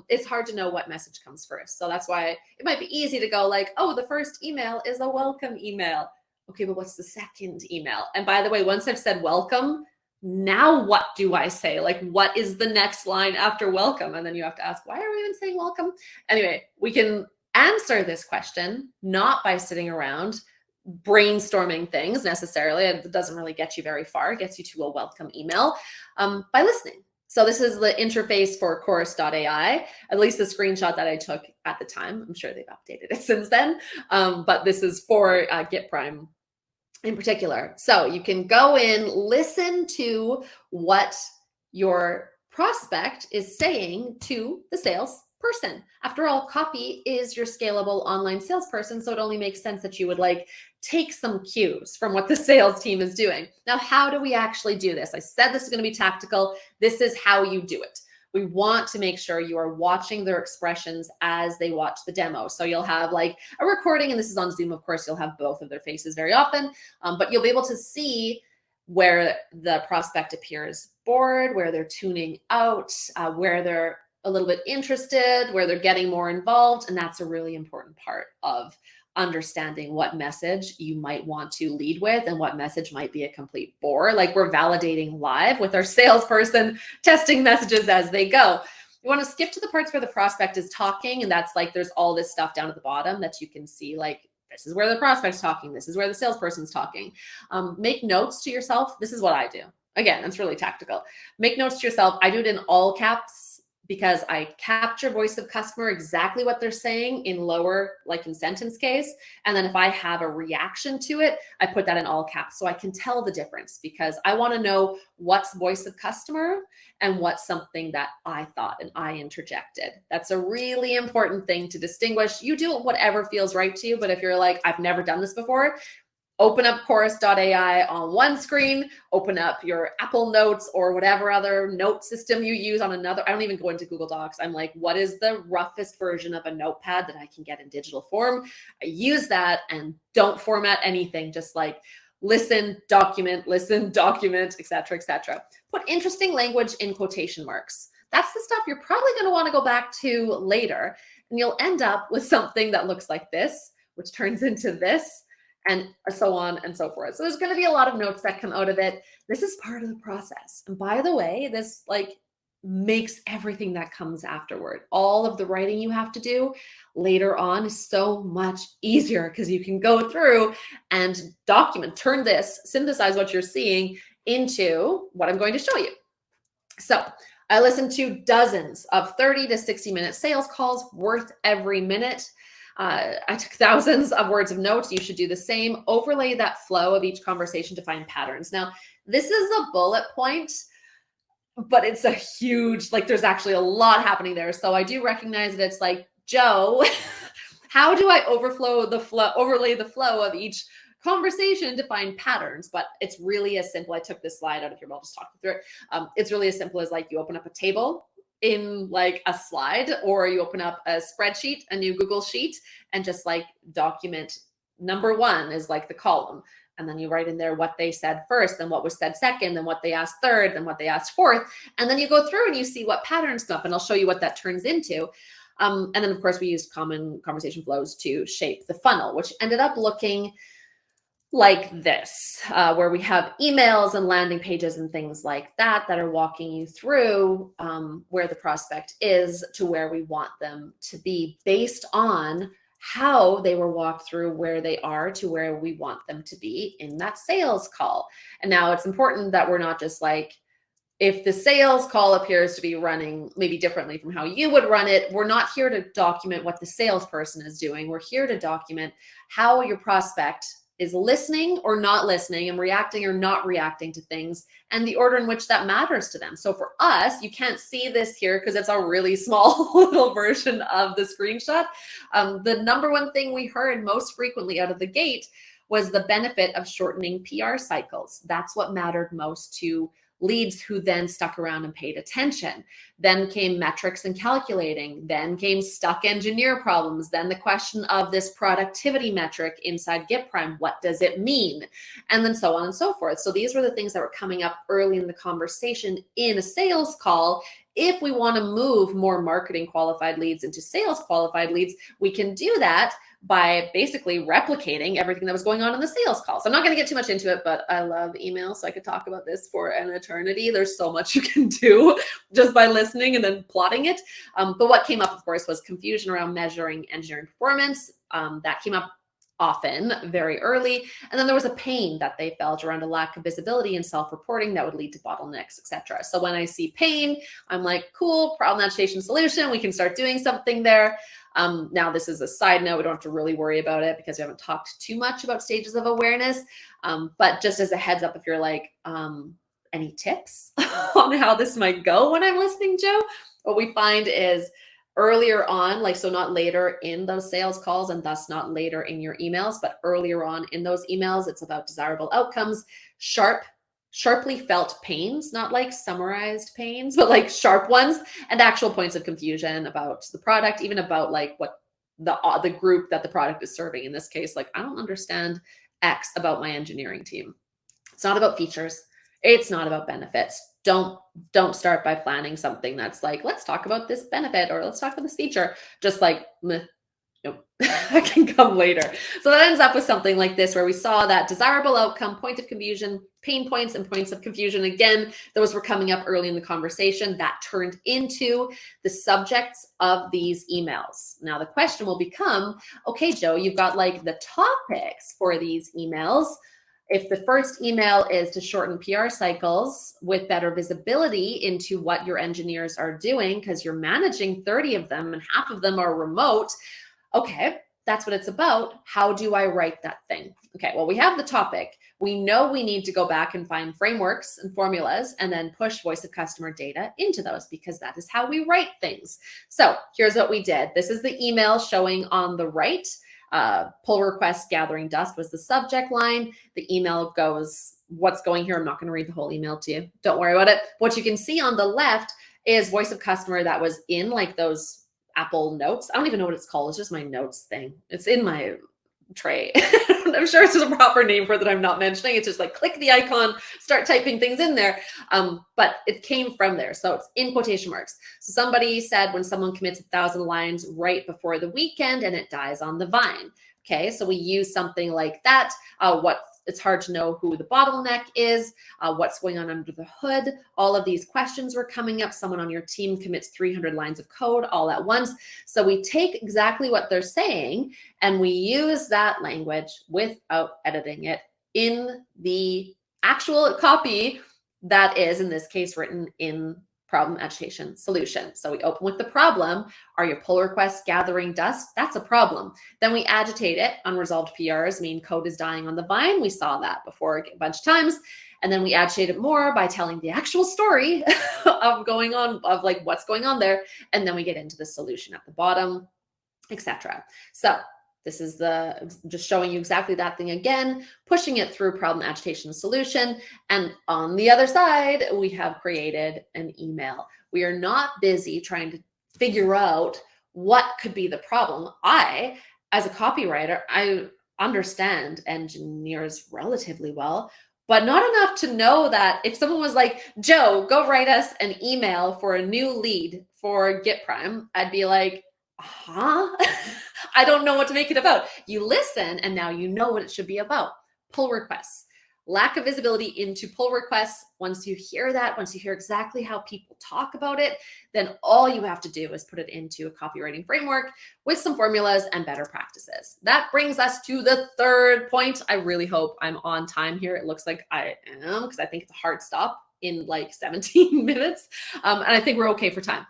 It's hard to know what message comes first. So that's why it might be easy to go like, oh, the first email is a welcome email. Okay, but what's the second email? And by the way, once I've said welcome, now what do I say? Like, what is the next line after welcome? And then you have to ask, why are we even saying welcome? Anyway, we can answer this question not by sitting around brainstorming things necessarily. It doesn't really get you very far. It gets you to a welcome email by listening. So this is the interface for chorus.ai, at least the screenshot that I took at the time. I'm sure they've updated it since then, but this is for Get Prime in particular. So you can go in, listen to what your prospect is saying to the salesperson. After all, copy is your scalable online salesperson, so it only makes sense that you would like take some cues from what the sales team is doing. Now, how do we actually do this? I said this is going to be tactical. This is how you do it. We want to make sure you are watching their expressions as they watch the demo. So you'll have like a recording, and this is on Zoom, of course, you'll have both of their faces very often, but you'll be able to see where the prospect appears bored, where they're tuning out, where they're a little bit interested, where they're getting more involved. And that's a really important part of understanding what message you might want to lead with and what message might be a complete bore. Like we're validating live with our salesperson, testing messages as they go. You want to skip to the parts where the prospect is talking, and that's like there's all this stuff down at the bottom that you can see, like this is where the prospect's talking, this is where the salesperson's talking. Make notes to yourself. This is what I do. Again, it's really tactical. Make notes to yourself. I do it in all caps because I capture voice of customer, exactly what they're saying in lower, like in sentence case. And then if I have a reaction to it, I put that in all caps so I can tell the difference, because I want to know what's voice of customer and what's something that I thought and I interjected. That's a really important thing to distinguish. You do whatever feels right to you, but if you're like, I've never done this before, open up chorus.ai on one screen, open up your Apple Notes or whatever other note system you use on another. I don't even go into Google Docs. I'm like, what is the roughest version of a notepad that I can get in digital form? I use that and don't format anything. Just like listen, document, et cetera, et cetera. Put interesting language in quotation marks. That's the stuff you're probably going to want to go back to later. And you'll end up with something that looks like this, which turns into this, and so on and so forth. So there's going to be a lot of notes that come out of it. This is part of the process. And by the way, this like makes everything that comes afterward, all of the writing you have to do later on, is so much easier because you can go through and document, turn this, synthesize what you're seeing into what I'm going to show you. So I listened to dozens of 30 to 60-minute sales calls, worth every minute. I took thousands of words of notes. You should do the same. Overlay that flow of each conversation to find patterns. Now, this is a bullet point, but it's a huge, like there's actually a lot happening there. So I do recognize that it's like, Joe, how do I overlay the flow of each conversation to find patterns? But it's really as simple. I took this slide out of here, but I'll just talk you through it. It's really as simple as like you open up a table in like a slide, or you open up a spreadsheet, a new Google sheet, and just like document number one is like the column. And then you write in there what they said first, then what was said second, then what they asked third, then what they asked fourth. And then you go through and you see what patterns come up, and I'll show you what that turns into. And then of course we used common conversation flows to shape the funnel, which ended up looking like this, where we have emails and landing pages and things like that that are walking you through where the prospect is to where we want them to be, based on how they were walked through where they are to where we want them to be in that sales call. And now it's important that we're not just like, if the sales call appears to be running maybe differently from how you would run it, we're not here to document what the salesperson is doing. We're here to document how your prospect is listening or not listening, and reacting or not reacting to things, and the order in which that matters to them. So for us, you can't see this here because it's a really small little version of the screenshot. The number one thing we heard most frequently out of the gate was the benefit of shortening PR cycles. That's what mattered most to leads who then stuck around and paid attention. Then came metrics and calculating. Then came stuck engineer problems. Then the question of this productivity metric inside Get Prime. What does it mean? And then so on and so forth. So these were the things that were coming up early in the conversation in a sales call. If we want to move more marketing qualified leads into sales qualified leads, we can do that by basically replicating everything that was going on in the sales call. So I'm not going to get too much into it, but I love email, so I could talk about this for an eternity. There's so much you can do just by listening and then plotting it. But what came up, of course, was confusion around measuring engineering performance. That came up often very early. And then there was a pain that they felt around a lack of visibility and self-reporting that would lead to bottlenecks, etc. So when I see pain, I'm like, cool, problem agitation solution. We can start doing something there. Now, this is a side note. We don't have to really worry about it because we haven't talked too much about stages of awareness. But just as a heads up, if you're like, any tips on how this might go when I'm listening, Joe? What we find is earlier on, like, so not later in those sales calls and thus not later in your emails, but earlier on in those emails, it's about desirable outcomes, sharply felt pains, not like summarized pains, but like sharp ones, and actual points of confusion about the product, even about like what the group that the product is serving. In this case, like, I don't understand X about my engineering team. It's not about features. It's not about benefits. Don't start by planning something that's like, let's talk about this benefit or let's talk about this feature. Just like, nope, that can come later. So that ends up with something like this, where we saw that desirable outcome, point of confusion, pain points, and points of confusion. Again, those were coming up early in the conversation. That turned into the subjects of these emails. Now the question will become, okay, Joe, you've got like the topics for these emails. If the first email is to shorten PR cycles with better visibility into what your engineers are doing, because you're managing 30 of them and half of them are remote, okay, that's what it's about. How do I write that thing? Okay, well, we have the topic. We know we need to go back and find frameworks and formulas and then push voice of customer data into those, because that is how we write things. So here's what we did. This is the email showing on the right. Pull request gathering dust was the subject line. The email goes, what's going here? I'm not going to read the whole email to you. Don't worry about it. What you can see on the left is voice of customer that was in like those Apple notes. I don't even know what it's called. It's just my notes thing. It's in my tray. I'm sure it's just a proper name for it that I'm not mentioning. It's just like click the icon, start typing things in there. But it came from there. So it's in quotation marks. So somebody said when someone commits 1,000 lines right before the weekend and it dies on the vine. Okay, so we use something like that. It's hard to know who the bottleneck is, what's going on under the hood. All of these questions were coming up. Someone on your team commits 300 lines of code all at once. So we take exactly what they're saying and we use that language without editing it in the actual copy that is, in this case, written in problem agitation solution. So we open with the problem. Are your pull requests gathering dust? That's a problem. Then we agitate it. Unresolved PRs mean code is dying on the vine. We saw that before a bunch of times. And then we agitate it more by telling the actual story of going on, of like what's going on there. And then we get into the solution at the bottom, etc. So this is just showing you exactly that thing again, pushing it through problem agitation solution. And on the other side, we have created an email. We are not busy trying to figure out what could be the problem. I, as a copywriter, I understand engineers relatively well, but not enough to know that if someone was like, Joe, go write us an email for a new lead for Git Prime, I'd be like, huh? I don't know what to make it about. You listen and now you know what it should be about. Pull requests. Lack of visibility into pull requests. Once you hear that, once you hear exactly how people talk about it, then all you have to do is put it into a copywriting framework with some formulas and better practices. That brings us to the third point. I really hope I'm on time here. It looks like I am, because I think it's a hard stop in like 17 minutes. And I think we're okay for time.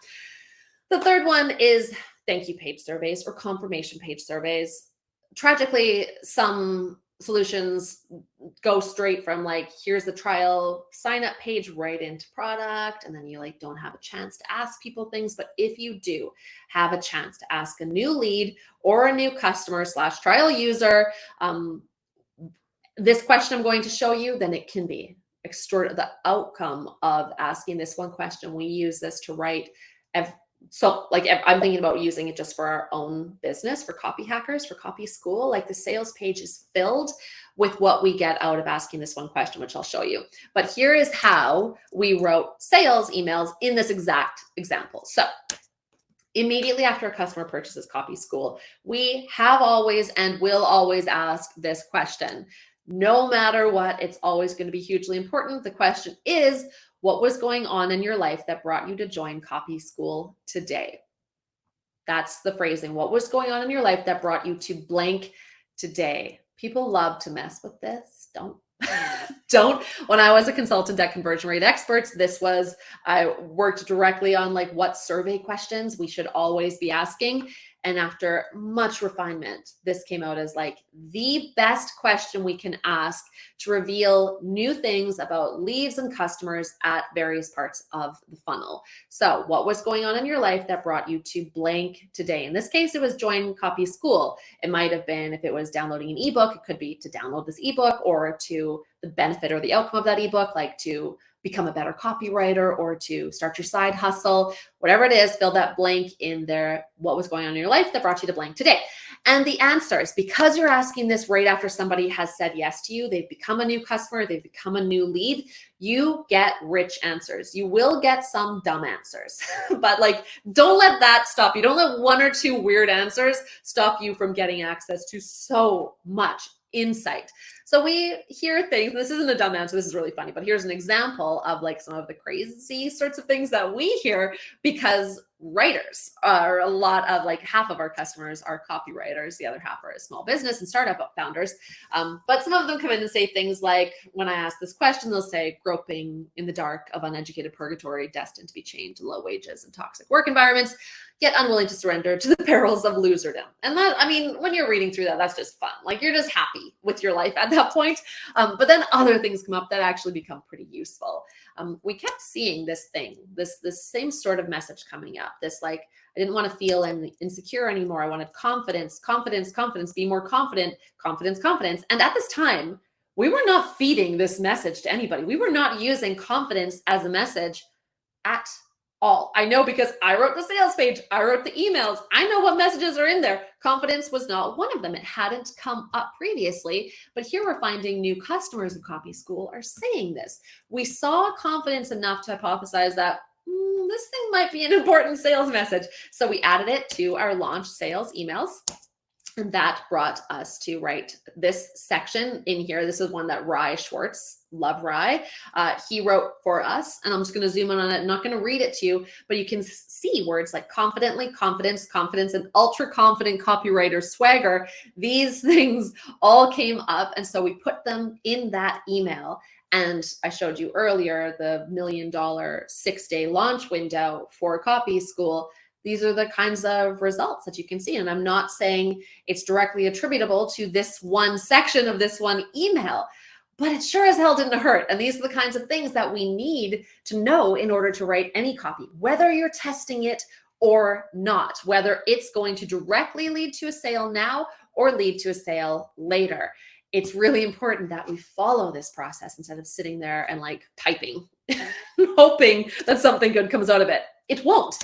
The third one is thank you page surveys or confirmation page surveys. Tragically, some solutions go straight from like, here's the trial sign up page right into product. And then you like don't have a chance to ask people things. But if you do have a chance to ask a new lead or a new customer / trial user, this question I'm going to show you, then it can be the outcome of asking this one question. We use this to write so like I'm thinking about using it just for our own business, for copy hackers, for copy school. Like the sales page is filled with what we get out of asking this one question, which I'll show you. But here is how we wrote sales emails in this exact example. So immediately after a customer purchases Copy School, we have always and will always ask this question. No matter what, it's always going to be hugely important. The question is, what was going on in your life that brought you to join Copy School today? That's the phrasing. What was going on in your life that brought you to blank today. People love to mess with this. Don't. When I was a consultant at Conversion Rate Experts, I worked directly on like what survey questions we should always be asking. And after much refinement, this came out as like the best question we can ask to reveal new things about leads and customers at various parts of the funnel. So what was going on in your life that brought you to blank today? In this case, it was join Copy School. It might have been, if it was downloading an ebook, it could be to download this ebook, or to the benefit or the outcome of that ebook, like to become a better copywriter or to start your side hustle. Whatever it is, fill that blank in there. What was going on in your life that brought you to blank today? And the answers, because you're asking this right after somebody has said yes to you, they've become a new customer, they've become a new lead, you get rich answers. You will get some dumb answers, but like, don't let that stop you. Don't let one or two weird answers stop you from getting access to so much insight. So we hear things, this isn't a dumb answer, this is really funny, but here's an example of like some of the crazy sorts of things that we hear, because writers are a lot of, like, half of our customers are copywriters, the other half are small business and startup founders. But some of them come in and say things like, when I ask this question, they'll say, groping in the dark of uneducated purgatory, destined to be chained to low wages and toxic work environments, yet unwilling to surrender to the perils of loserdom. And that, I mean, when you're reading through that, that's just fun. Like, you're just happy with your life at that point. But then other things come up that actually become pretty useful. We kept seeing this same sort of message coming up. This, like, I didn't want to feel insecure anymore. I wanted confidence, be more confident, confidence. And at this time, we were not feeding this message to anybody. We were not using confidence as a message at all. I know, because I wrote the sales page, I wrote the emails, I know what messages are in there. Confidence was not one of them. It hadn't come up previously, but here we're finding new customers of Copy School are saying this. We saw confidence enough to hypothesize that this thing might be an important sales message. So we added it to our launch sales emails. And that brought us to write this section in here. This is one that Rye Schwartz, love Rye, he wrote for us. And I'm just going to zoom in on it. I'm not going to read it to you, but you can see words like confidently, confidence, and ultra confident copywriter swagger. These things all came up. And so we put them in that email. And I showed you earlier the $1 million 6-day launch window for Copy School. These are the kinds of results that you can see. And I'm not saying it's directly attributable to this one section of this one email, but it sure as hell didn't hurt. And these are the kinds of things that we need to know in order to write any copy, whether you're testing it or not, whether it's going to directly lead to a sale now or lead to a sale later. It's really important that we follow this process instead of sitting there and like typing, hoping that something good comes out of it. It won't.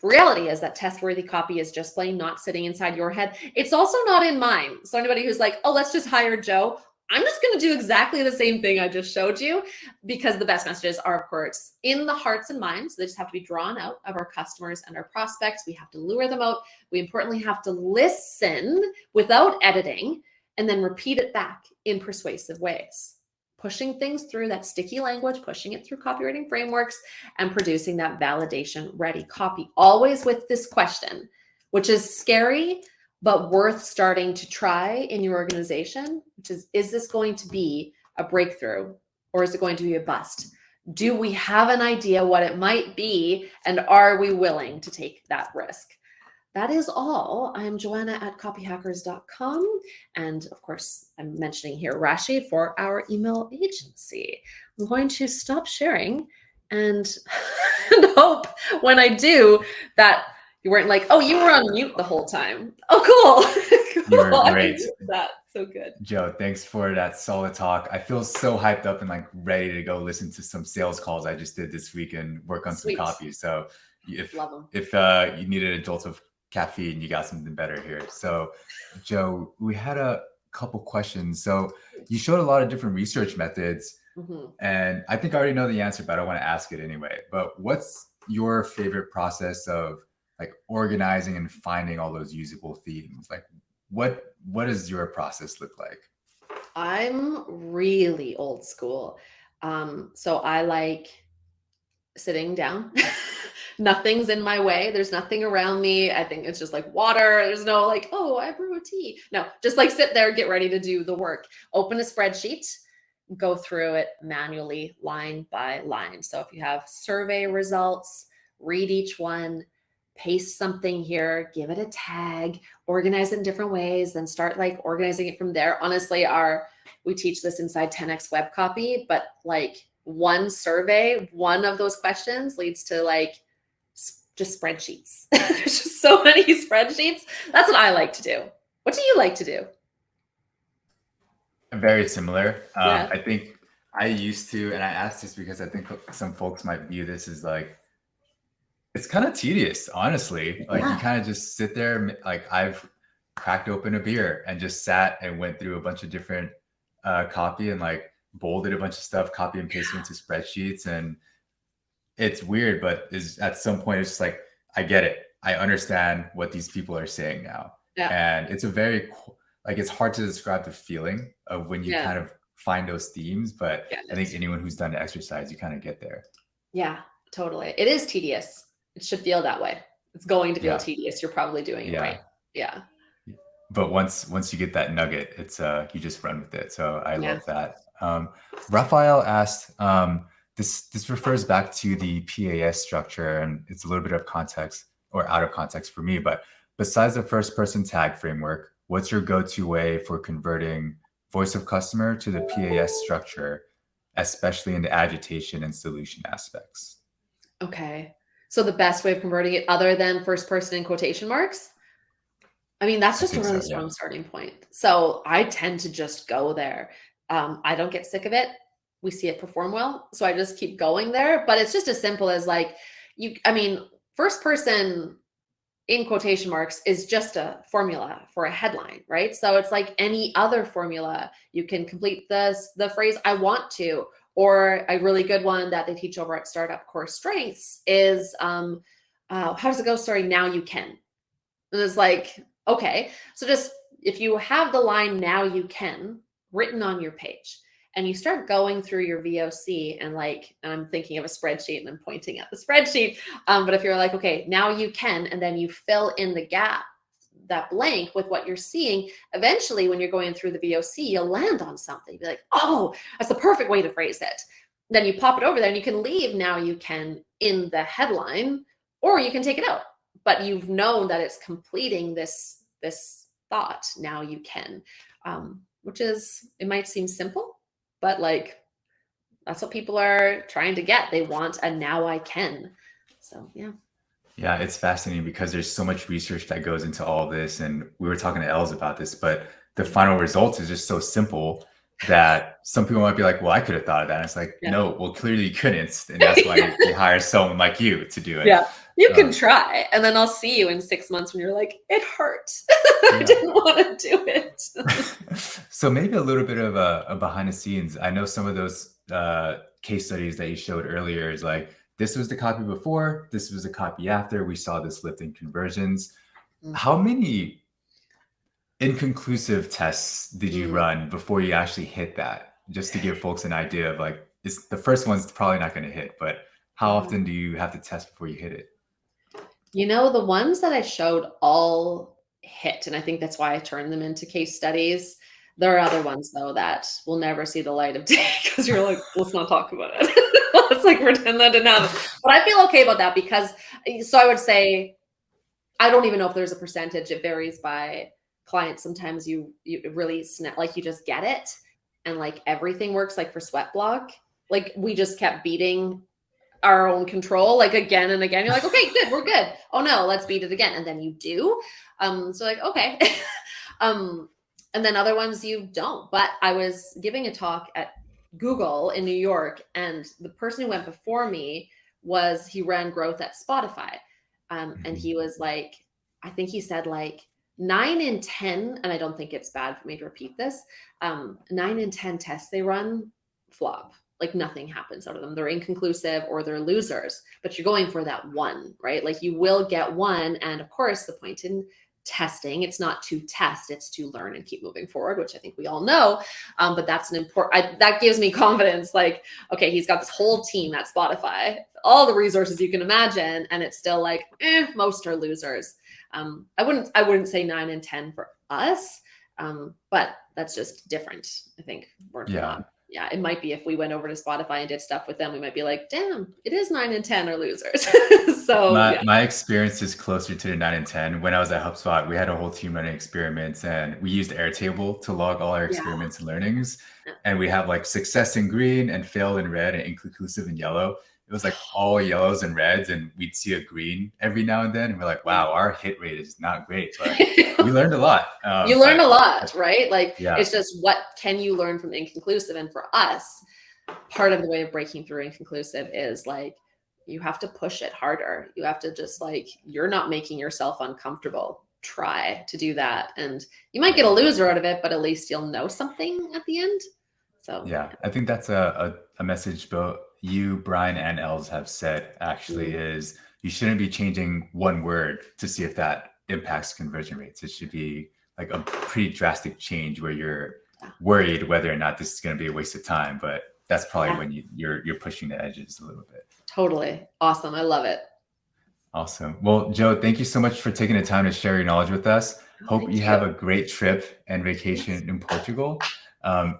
Reality is that test-worthy copy is just plain not sitting inside your head. It's also not in mine. So anybody who's like, oh, let's just hire Joe, I'm just going to do exactly the same thing I just showed you, because the best messages are, of course, in the hearts and minds. They just have to be drawn out of our customers and our prospects. We have to lure them out. We importantly have to listen without editing and then repeat it back in persuasive ways. Pushing things through that sticky language, pushing it through copywriting frameworks, and producing that validation ready copy, always with this question, which is scary, but worth starting to try in your organization, which is this going to be a breakthrough or is it going to be a bust? Do we have an idea what it might be, and are we willing to take that risk? That is all. I'm Joanna at copyhackers.com. And of course, I'm mentioning here Rashi for our email agency. I'm going to stop sharing and hope when I do that you weren't like, oh, you were on mute the whole time. Oh, cool. You were Cool. I great. can use that. So good. Joe, thanks for that solid talk. I feel so hyped up and like ready to go listen to some sales calls I just did this week and work on Sweet. some copy. So if Love 'em. if you needed a jolt of caffeine, you got something better here. So Joe, we had a couple questions. So you showed a lot of different research methods, and I think I already know the answer, but I want to ask it anyway. But what's your favorite process of like organizing and finding all those usable themes? Like what does your process look like? I'm really old school. So I like sitting down, Nothing's in my way. There's nothing around me. I think it's just like water. There's no like, oh, I brew a tea. No, just like sit there, get ready to do the work. Open a spreadsheet, go through it manually, line by line. So if you have survey results, read each one, paste something here, give it a tag, organize it in different ways, then start like organizing it from there. Honestly, we teach this inside 10x web copy, but like one survey, one of those questions leads to like just spreadsheets. There's just so many spreadsheets. That's what I like to do. What do you like to do? Very similar. Yeah. I think I used to, and I asked this because I think some folks might view this as like, it's kind of tedious, honestly. Like you kind of just sit there, like I've cracked open a beer and just sat and went through a bunch of different copy and like bolded a bunch of stuff, copy and pasted into spreadsheets. And it's weird, but at some point it's just like, I get it. I understand what these people are saying now. Yeah. And it's a very, like, it's hard to describe the feeling of when you kind of find those themes, but I think anyone who's done the exercise, you kind of get there. Yeah, totally. It is tedious. It should feel that way. It's going to feel tedious. You're probably doing it right. Yeah. But once you get that nugget, it's you just run with it. So I love that. Raphael asked, this refers back to the PAS structure, and it's a little bit of context or out of context for me, but besides the first person tag framework, what's your go-to way for converting voice of customer to the PAS structure, especially in the agitation and solution aspects? Okay. So the best way of converting it other than first person in quotation marks? I mean, that's just a really strong starting point. So I tend to just go there. I don't get sick of it. We see it perform well. So I just keep going there, but it's just as simple as like, first person in quotation marks is just a formula for a headline, right? So it's like any other formula. You can complete the phrase I want to, or a really good one that they teach over at Startup Core Strengths is, how does it go? Sorry, now you can. And it's like, okay, so just if you have the line now you can written on your page and you start going through your VOC and like, I'm thinking of a spreadsheet and I'm pointing at the spreadsheet. But if you're like, okay, now you can, and then you fill in the gap, that blank with what you're seeing, eventually when you're going through the VOC, you'll land on something. You'll be like, oh, that's the perfect way to phrase it. Then you pop it over there and you can leave now you can in the headline, or you can take it out. But you've known that it's completing this thought, now you can, which is, it might seem simple, but like, that's what people are trying to get. They want a now I can. So, yeah. Yeah, it's fascinating because there's so much research that goes into all this. And we were talking to Els about this, but the final result is just so simple that some people might be like, well, I could have thought of that. And it's like, no, well, clearly you couldn't. And that's why they hire someone like you to do it. Yeah, you can try. And then I'll see you in 6 months when you're like, it hurt. I didn't want to do it. So maybe a little bit of a behind the scenes. I know some of those case studies that you showed earlier is like, this was the copy before, this was the copy after, we saw this lift in conversions. How many inconclusive tests did you run before you actually hit that? Just to give folks an idea of like, the first one's probably not going to hit, but how often do you have to test before you hit it? You know, the ones that I showed all hit, and I think that's why I turned them into case studies. There are other ones though that will never see the light of day because you're like, let's not talk about it. Let's like pretend that didn't happen. But I feel okay about that because, so I would say, I don't even know if there's a percentage. It varies by clients. Sometimes you really snap, like you just get it. And like everything works like for Sweat Block. Like we just kept beating our own control, like again and again. You're like, okay, good, we're good. Oh no, let's beat it again. And then you do. So like, okay. And then other ones you don't. But I was giving a talk at Google in New York, and the person who went before me he ran growth at Spotify. And he was like, I think he said like 9 in 10, and I don't think it's bad for me to repeat this, 9 in 10 tests they run flop. Like nothing happens out of them. They're inconclusive or they're losers, but you're going for that one, right? Like you will get one. And of course, the point in testing. It's not to test, it's to learn and keep moving forward, which I think we all know. But that's an important, that gives me confidence. Like, okay, he's got this whole team at Spotify, all the resources you can imagine. And it's still like, most are losers. I wouldn't say 9 and 10 for us. But that's just different. I think we're not. Yeah, it might be if we went over to Spotify and did stuff with them, we might be like, damn, it is 9 and 10 are losers. So my experience is closer to the 9 and 10. When I was at HubSpot, we had a whole team running experiments, and we used Airtable to log all our experiments and learnings. And we have like success in green and fail in red and inconclusive in yellow. It was like all yellows and reds, and we'd see a green every now and then. And we're like, wow, our hit rate is not great, but we learned a lot. You learn a lot, right? Like, it's just, what can you learn from inconclusive? And for us, part of the way of breaking through inconclusive is like, you have to push it harder. You have to just like, you're not making yourself uncomfortable. Try to do that. And you might get a loser out of it, but at least you'll know something at the end. So yeah, I think that's a message both you, Brian, and Els have said actually is you shouldn't be changing one word to see if that impacts conversion rates. It should be like a pretty drastic change where you're worried whether or not this is going to be a waste of time. But that's probably when you're pushing the edges a little bit. Totally. Awesome. I love it. Awesome. Well, Joe, thank you so much for taking the time to share your knowledge with us. Hope you have a great trip and vacation in Portugal.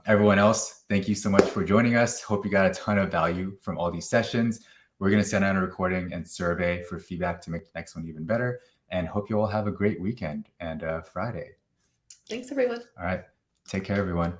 Everyone else, thank you so much for joining us. Hope you got a ton of value from all these sessions. We're going to send out a recording and survey for feedback to make the next one even better. And hope you all have a great weekend and Friday. Thanks, everyone. All right. Take care, everyone.